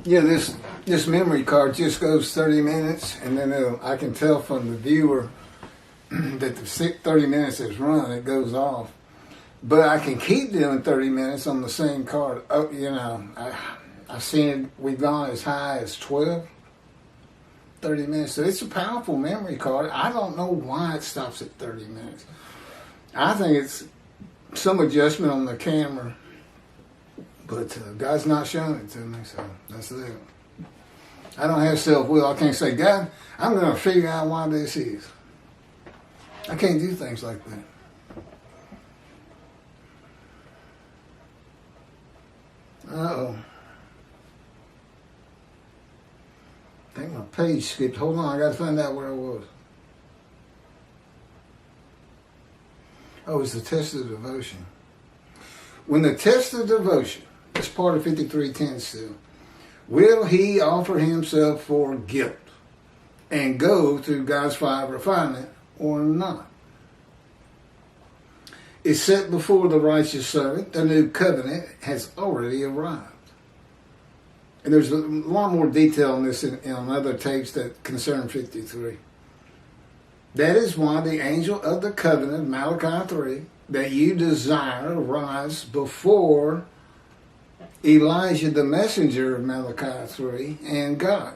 Yeah, this memory card just goes 30 minutes, and then I can tell from the viewer that the 30 minutes is run, it goes off. But I can keep doing 30 minutes on the same card. Oh, you know, I've seen it, we've gone as high as 12, 30 minutes. So it's a powerful memory card. I don't know why it stops at 30 minutes. I think it's some adjustment on the camera. But God's not showing it to me, so that's it. I don't have self-will. I can't say, God, I'm going to figure out why this is. I can't do things like that. Uh-oh. I think my page skipped. Hold on, I got to find out where I was. Oh, it's the test of devotion. When the test of devotion, that's part of 53:10 still. Will he offer himself for guilt and go through God's fire of refinement or not? It's set before the righteous servant. The new covenant has already arrived. And there's a lot more detail on this in other tapes that concern 53. That is why the angel of the covenant, Malachi 3, that you desire arrives before Elijah, the messenger of Malachi 3, and God.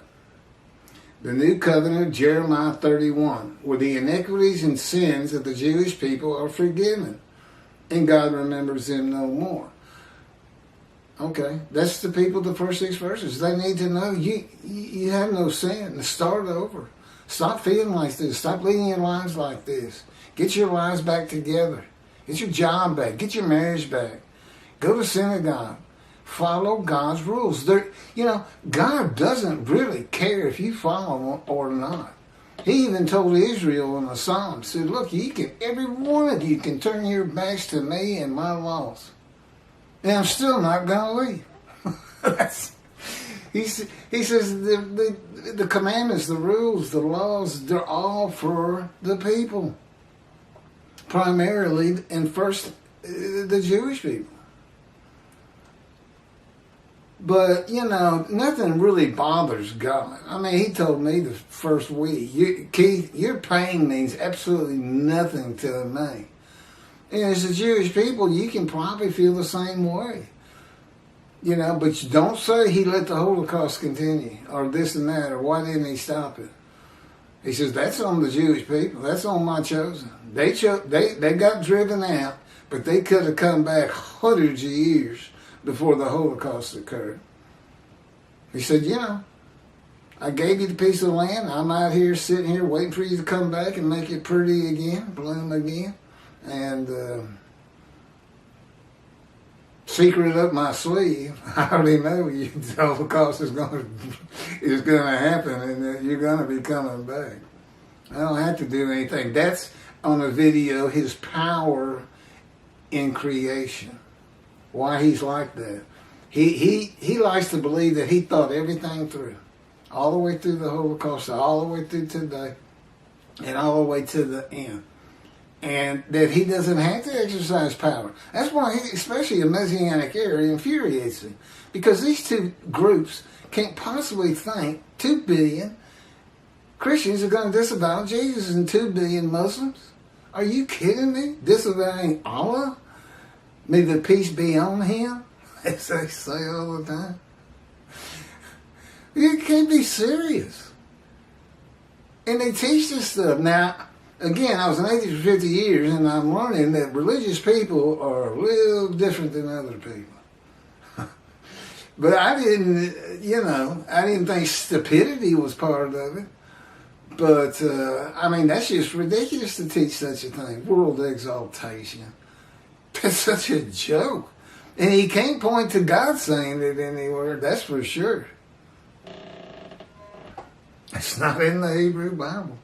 The new covenant, Jeremiah 31, where the iniquities and sins of the Jewish people are forgiven, and God remembers them no more. Okay, that's the people, the first 6 verses. They need to know you have no sin. Start over. Stop feeling like this. Stop leading your lives like this. Get your lives back together. Get your job back. Get your marriage back. Go to synagogue. Follow God's rules. God doesn't really care if you follow them or not. He even told Israel in the Psalms, said, look, every one of you can turn your backs to me and my laws. And I'm still not going to leave. He says the commandments, the rules, the laws, they're all for the people. Primarily, and first, the Jewish people. But, nothing really bothers God. I mean, he told me the first week, Keith, your pain means absolutely nothing to me. And as a Jewish people, you can probably feel the same way. But you don't say he let the Holocaust continue, or this and that, or why didn't he stop it? He says, that's on the Jewish people. That's on my chosen. They got driven out, but they could have come back hundreds of years before the Holocaust occurred. He said, I gave you the piece of land. I'm out here sitting here waiting for you to come back and make it pretty again, bloom again. And secret up my sleeve, I already know the Holocaust is going to happen, and that you're going to be coming back. I don't have to do anything. That's on a video, his power in creation. Why he's like that. He likes to believe that he thought everything through. All the way through the Holocaust, all the way through today, and all the way to the end. And that he doesn't have to exercise power. That's why, especially a Messianic era, infuriates him. Because these two groups can't possibly think 2 billion Christians are going to disavow Jesus and 2 billion Muslims. Are you kidding me? Disavowing Allah? May the peace be on him, as they say all the time. You can't be serious. And they teach this stuff. Now, again, I was an atheist for 50 years, and I'm learning that religious people are a little different than other people. But I didn't think stupidity was part of it. But, that's just ridiculous to teach such a thing. World exaltation. That's such a joke. And he can't point to God saying it anywhere, that's for sure. It's not in the Hebrew Bible.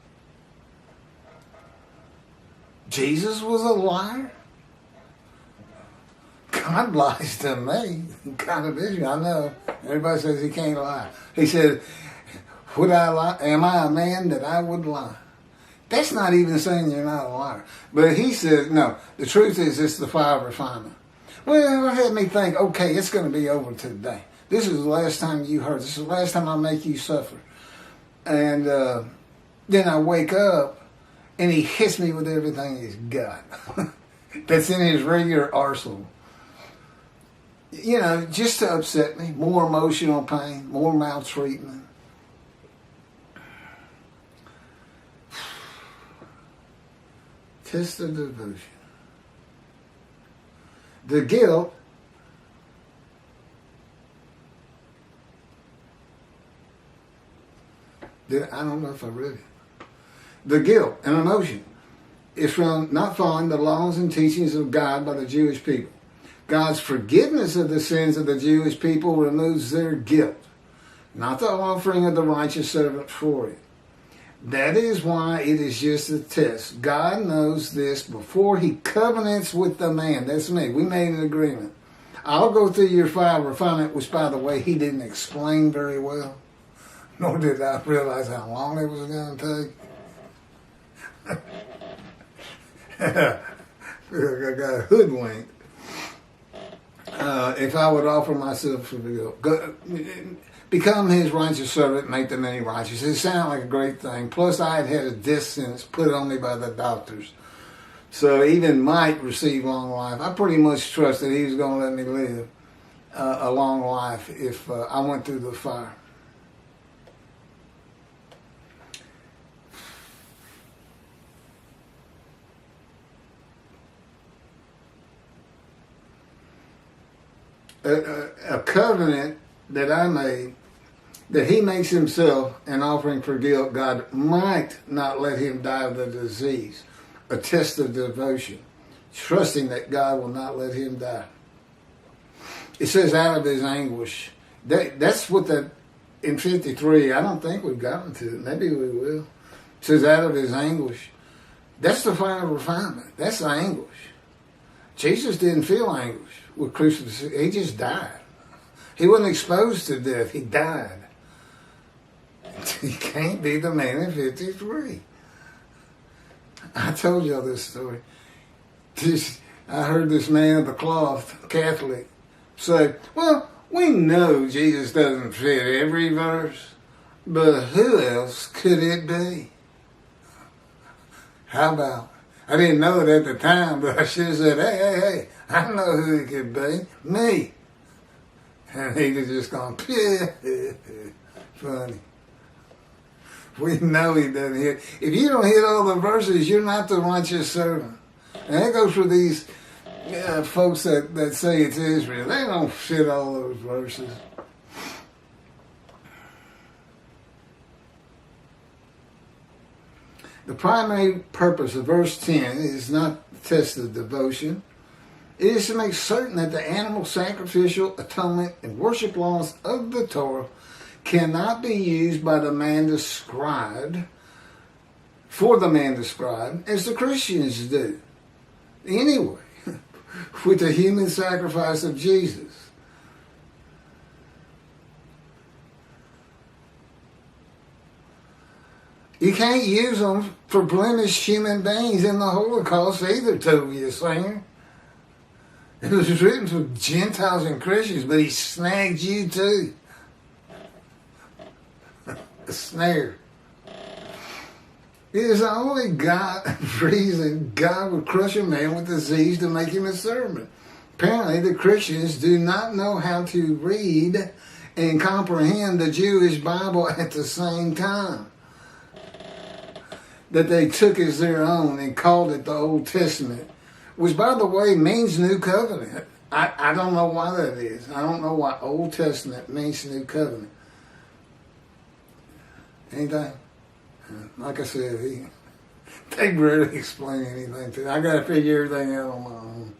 Jesus was a liar? God lies to me. God of Israel, I know. Everybody says he can't lie. He said, would I lie? Am I a man that I would lie? That's not even saying you're not a liar. But he said, no, the truth is it's the fire of refinement. Well, it had me think, okay, it's going to be over today. This is the last time you hurt. This is the last time I make you suffer. And then I wake up, and he hits me with everything he's got that's in his regular arsenal. You know, just to upset me. More emotional pain, more maltreatment. Test of devotion. The guilt I don't know if I read it. The guilt and emotion is from not following the laws and teachings of God by the Jewish people. God's forgiveness of the sins of the Jewish people removes their guilt, not the offering of the righteous servant for it. That is why it is just a test. God knows this before he covenants with the man. That's me. We made an agreement. I'll go through your fire refinement, which, by the way, he didn't explain very well. Nor did I realize how long it was going to take. I got hoodwinked. If I would offer myself for the guilt. Become his righteous servant, make the many righteous. It sounded like a great thing. Plus, I had a death sentence put on me by the doctors. So even might receive long life. I pretty much trust that he was going to let me live a long life if I went through the fire. A covenant that I made, that he makes himself an offering for guilt, God might not let him die of the disease. A test of devotion, trusting that God will not let him die. It says out of his anguish. That's what that, in 53, I don't think we've gotten to it. Maybe we will. It says out of his anguish. That's the final refinement. That's the anguish. Jesus didn't feel anguish with crucifixion. He just died. He wasn't exposed to death. He died. He can't be the man in 53. I told y'all this story. I heard this man of the cloth, Catholic, say, well, we know Jesus doesn't fit every verse, but who else could it be? How about? I didn't know it at the time, but I should have said, hey, I know who it could be. Me. And he'd have just gone, funny. We know he doesn't hit. If you don't hit all the verses, you're not the righteous servant. And that goes for these folks that say it's Israel. They don't fit all those verses. The primary purpose of verse 10 is not to test the devotion. It is to make certain that the animal sacrificial, atonement, and worship laws of the Torah cannot be used by the man described, for the man described, as the Christians do. Anyway, with the human sacrifice of Jesus. You can't use them for blemished human beings in the Holocaust either, Toby, singer. It was written for Gentiles and Christians, but he snagged you too. A snare. It is the only reason God would crush a man with disease to make him a servant. Apparently, the Christians do not know how to read and comprehend the Jewish Bible at the same time. That they took as their own and called it the Old Testament, which, by the way, means New Covenant. I don't know why that is. I don't know why Old Testament means New Covenant. Anything? Like I said, they rarely explain anything to me. I got to figure everything out on my own.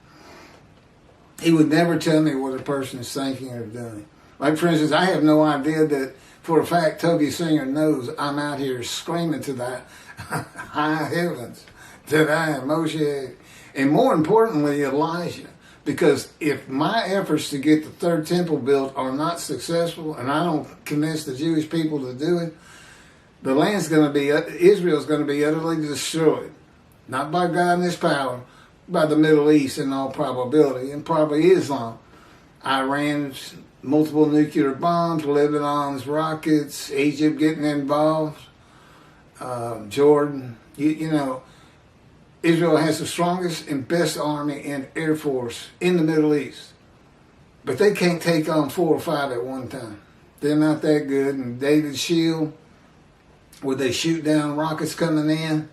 He would never tell me what a person is thinking or doing. Like, for instance, I have no idea that, for a fact, Toby Singer knows I'm out here screaming to the high heavens that I am Moshiach, and more importantly, Elijah. Because if my efforts to get the third temple built are not successful, and I don't convince the Jewish people to do it, the land's going to be, Israel's going to be utterly destroyed. Not by God and his power, by the Middle East in all probability, and probably Islam. Iran multiple nuclear bombs, Lebanon's rockets, Egypt getting involved, Jordan. You know, Israel has the strongest and best army and air force in the Middle East. But they can't take on 4 or 5 at one time. They're not that good. And David's shield, where they shoot down rockets coming in,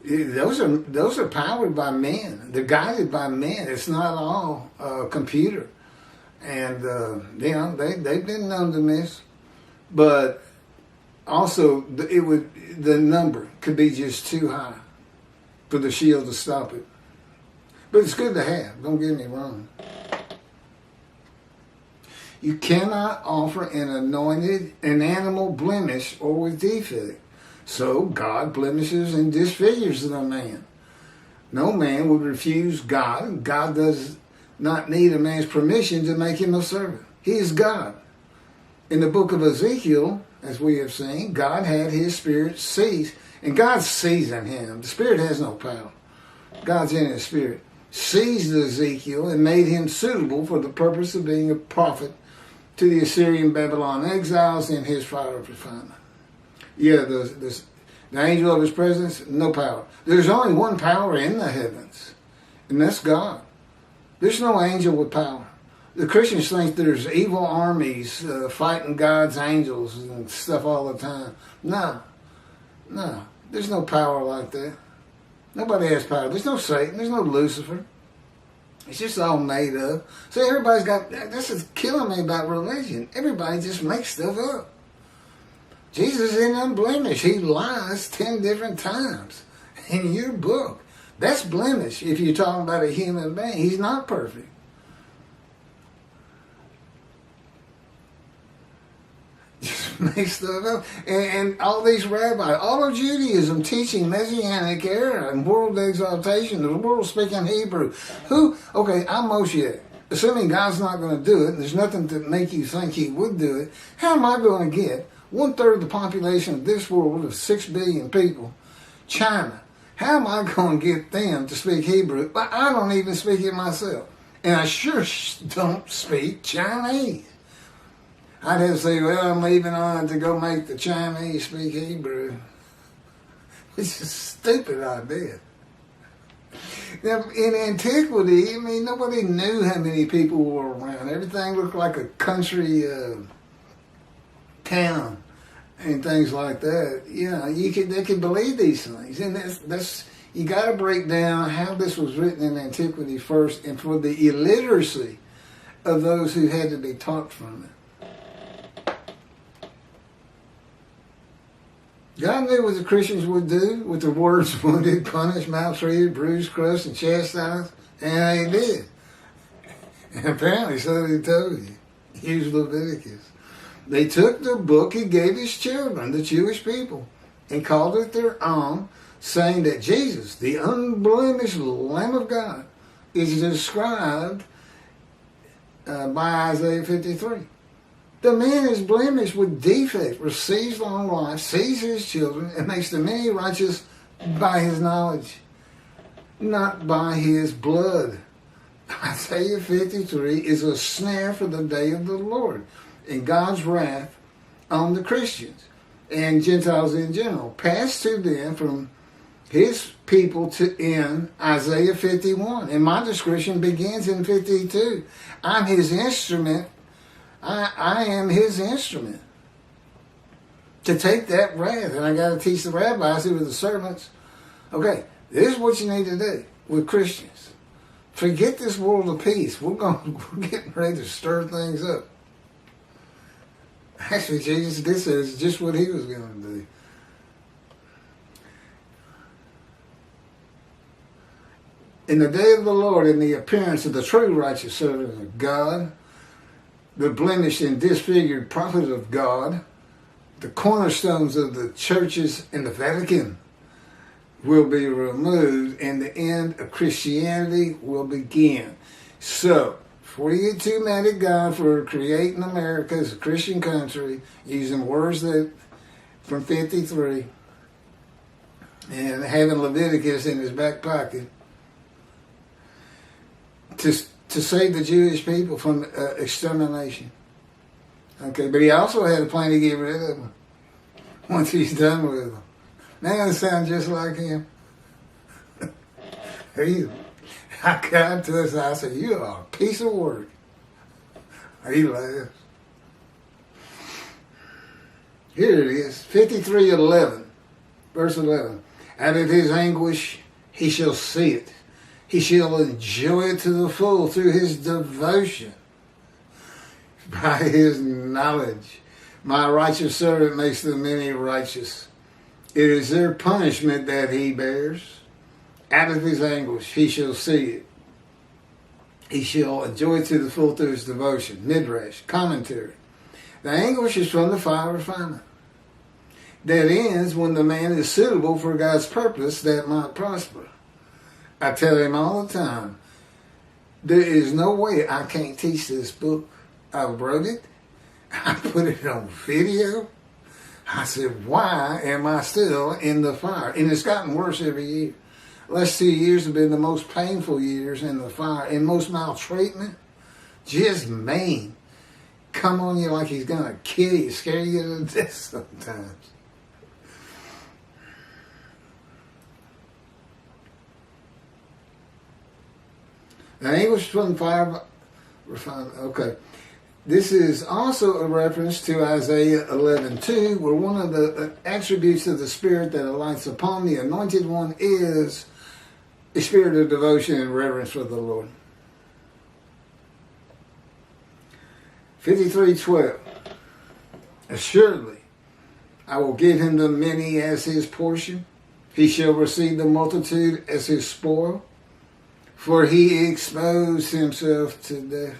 those are powered by men. They're guided by men. It's not all computer. And you know, they've been known to miss. But also, the number could be just too high for the shield to stop it. But it's good to have. Don't get me wrong. You cannot offer an animal blemish or with defect. So God blemishes and disfigures the man. No man would refuse God, and God does not need a man's permission to make him a servant. He is God. In the book of Ezekiel, as we have seen, God had his spirit seized, and God seized in him. The spirit has no power. God's in his spirit. Seized Ezekiel and made him suitable for the purpose of being a prophet to the Assyrian Babylon exiles in his fire of refinement. Yeah, the angel of his presence, no power. There's only one power in the heavens, and that's God. There's no angel with power. The Christians think there's evil armies fighting God's angels and stuff all the time. No. There's no power like that. Nobody has power. There's no Satan. There's no Lucifer. It's just all made up. So everybody's got, this is killing me about religion. Everybody just makes stuff up. Jesus isn't unblemished. He lies 10 different times in your book. That's blemish if you're talking about a human being. He's not perfect. Just make stuff up. And all these rabbis, all of Judaism teaching Messianic era and world exaltation, the world speaking Hebrew. Okay, I'm Moshiach. Assuming God's not going to do it, and there's nothing to make you think he would do it, how am I going to get 1/3 of the population of this world of 6 billion people, China? How am I going to get them to speak Hebrew? But I don't even speak it myself. And I sure don't speak Chinese. I'd have to say, well, I'm leaving on to go make the Chinese speak Hebrew. It's a stupid idea. Now, in antiquity, I mean, nobody knew how many people were around. Everything looked like a country town and things like that. You know, they could believe these things. And that's you got to break down how this was written in antiquity first, and for the illiteracy of those who had to be taught from it. God knew what the Christians would do with the words wounded, punished, maltreated, bruised, crushed, and chastised, and they did. And apparently so did he told you. Use Leviticus. They took the book he gave his children, the Jewish people, and called it their own, saying that Jesus, the unblemished Lamb of God, is described by Isaiah 53. The man is blemished with defect, receives long life, sees his children, and makes the many righteous by his knowledge, not by his blood. Isaiah 53 is a snare for the day of the Lord and God's wrath on the Christians and Gentiles in general, passed to them from his people to in Isaiah 51. And my description begins in 52. I'm his instrument. I am his instrument to take that wrath. And I got to teach the rabbis who are the servants. Okay, this is what you need to do with Christians. Forget this world of peace. We're getting ready to stir things up. Actually, Jesus did say it's just what he was going to do. In the day of the Lord, in the appearance of the true righteous servant of God, the blemished and disfigured prophet of God, the cornerstones of the churches in the Vatican will be removed, and the end of Christianity will begin. So, before you get too mad at God for creating America as a Christian country, using words that from 53, and having Leviticus in his back pocket, to save the Jewish people from extermination. Okay, but he also had a plan to get rid of them once he's done with them. Now it sounds just like him. I got to us, I said, you are a piece of work. He laughs. Here it is, 53:11, verse 11. Out of his anguish he shall see it. He shall enjoy it to the full through his devotion. By his knowledge, my righteous servant makes the many righteous. It is their punishment that he bears. Out of his anguish he shall see it. He shall enjoy it to the full through his devotion. Midrash, commentary. The anguish is from the fire refinement that ends when the man is suitable for God's purpose that might prosper. I tell him all the time, there is no way I can't teach this book. I wrote it. I put it on video. I said, why am I still in the fire? And it's gotten worse every year. Last 2 years have been the most painful years in the fire. And most maltreatment, just mean. Come on you like he's going to kill you, scare you to death sometimes. The English from fire refinement. Okay. This is also a reference to Isaiah 11:2, where one of the attributes of the Spirit that alights upon the Anointed One is a spirit of devotion and reverence for the Lord. 53:12. Assuredly, I will give him the many as his portion. He shall receive the multitude as his spoil, for he exposed himself to death.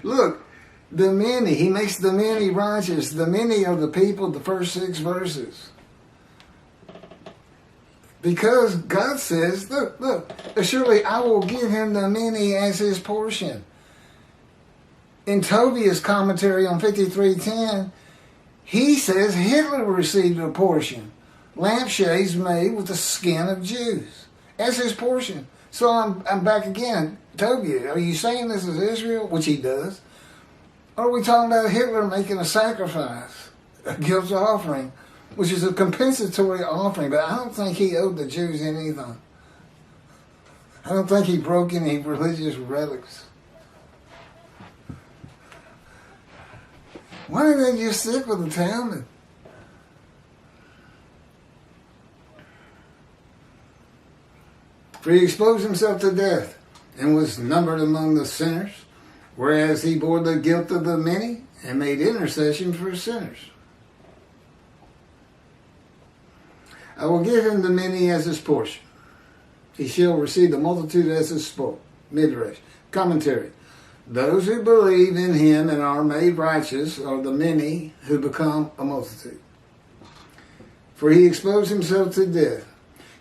Look, the many, he makes the many righteous. The many are the people, the first 6 verses. Because God says, look, surely I will give him the many as his portion. In Tobiah's commentary on 53:10, he says Hitler received a portion. Lampshades made with the skin of Jews as his portion. So I'm back again. Tobiah, are you saying this is Israel? Which he does. Or are we talking about Hitler making a sacrifice, a guilt offering, which is a compensatory offering? But I don't think he owed the Jews anything. I don't think he broke any religious relics. Why didn't they just stick with the Talmud? For he exposed himself to death and was numbered among the sinners, whereas he bore the guilt of the many and made intercession for sinners. I will give him the many as his portion. He shall receive the multitude as his spoil. Midrash. Commentary. Those who believe in him and are made righteous are the many who become a multitude. For he exposed himself to death.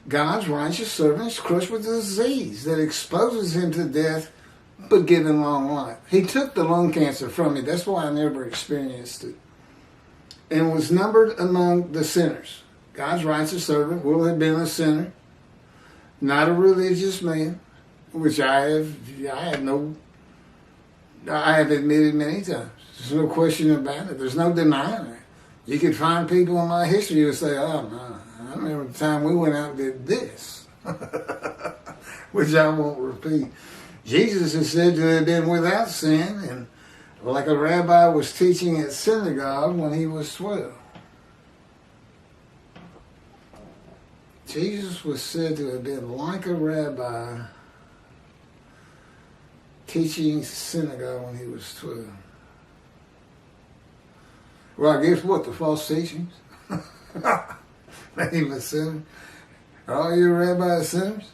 God's righteous servant is crushed with a disease that exposes him to death, but give him long life. He took the lung cancer from me. That's why I never experienced it. And was numbered among the sinners. God's righteous servant will have been a sinner, not a religious man, which I have admitted many times. There's no question about it. There's no denying it. You could find people in my history who say, oh, no, I remember the time we went out and did this, which I won't repeat. Jesus is said to have been without sin, and like a rabbi was teaching at synagogue when he was 12. Jesus was said to have been like a rabbi teaching synagogue when he was 12. Well, I guess what? The false teachings? Made him a sinner? Are all your rabbis sinners?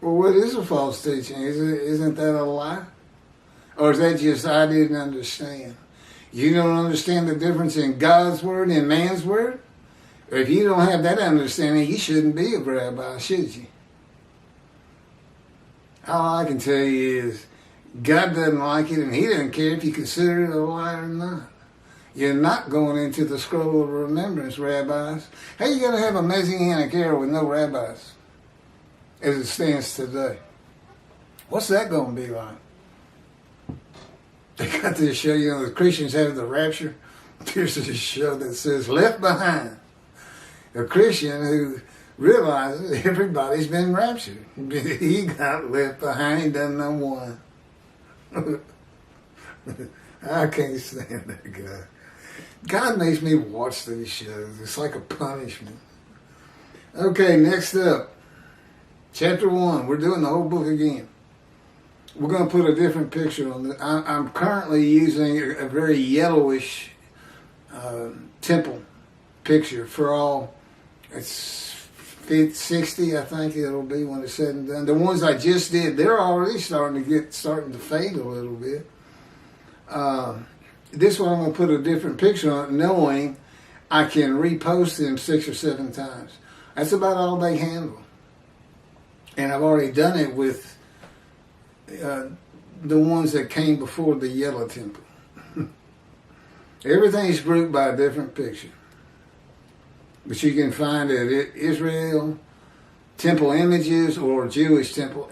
Well, what is a false teaching? Isn't that a lie? Or is that just I didn't understand? You don't understand the difference in God's word and man's word? Or if you don't have that understanding, you shouldn't be a rabbi, should you? All I can tell you is God doesn't like it, and he doesn't care if you consider it a lie or not. You're not going into the scroll of remembrance, rabbis. How are you going to have a Messianic era with no rabbis as it stands today? What's that going to be like? They got this show, the Christians have the rapture. There's this show that says Left Behind. A Christian who realizes everybody's been raptured. He got left behind, he doesn't know one. I can't stand that guy. God makes me watch these shows. It's like a punishment. Okay, next up. Chapter 1. We're doing the whole book again. We're going to put a different picture on it. I'm currently using a very yellowish temple picture for all. It's 60, I think it'll be when it's said and done. The ones I just did, they're already starting to fade a little bit. This one I'm going to put a different picture on it, knowing I can repost them 6 or 7 times. That's about all they handle. And I've already done it with the ones that came before the yellow temple. Everything's grouped by a different picture. But you can find it Israel temple images or Jewish temple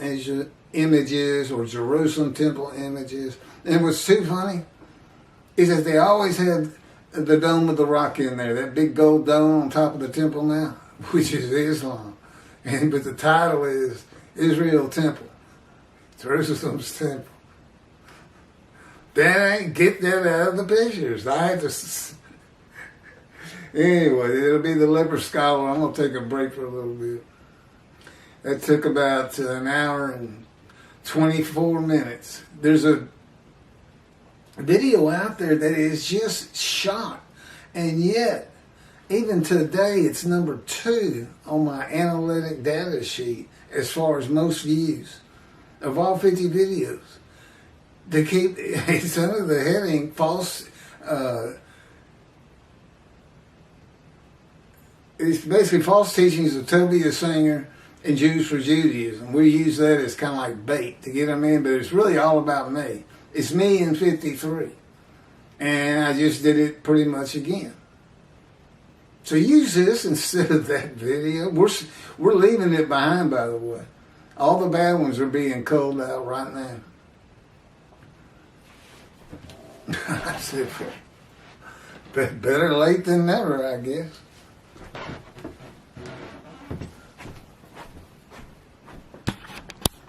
images or Jerusalem temple images. And what's too funny is that they always had the Dome of the Rock in there, that big gold dome on top of the temple now, which is Islam. But the title is Israel Temple, Jerusalem's Temple. Get that out of the pictures. I had to... Anyway, it'll be the leper scholar. I'm going to take a break for a little bit. That took about an hour and 24 minutes. There's a video out there that is just shot. And yet, even today, it's number 2 on my analytic data sheet as far as most views of all 50 videos. They keep, it's under the heading, false... it's basically false teachings of Tobiah Singer and Jews for Judaism. We use that as kind of like bait to get them in, but it's really all about me. It's me in 53. And I just did it pretty much again. So use this instead of that video. We're leaving it behind, by the way. All the bad ones are being culled out right now. I said, better late than never, I guess.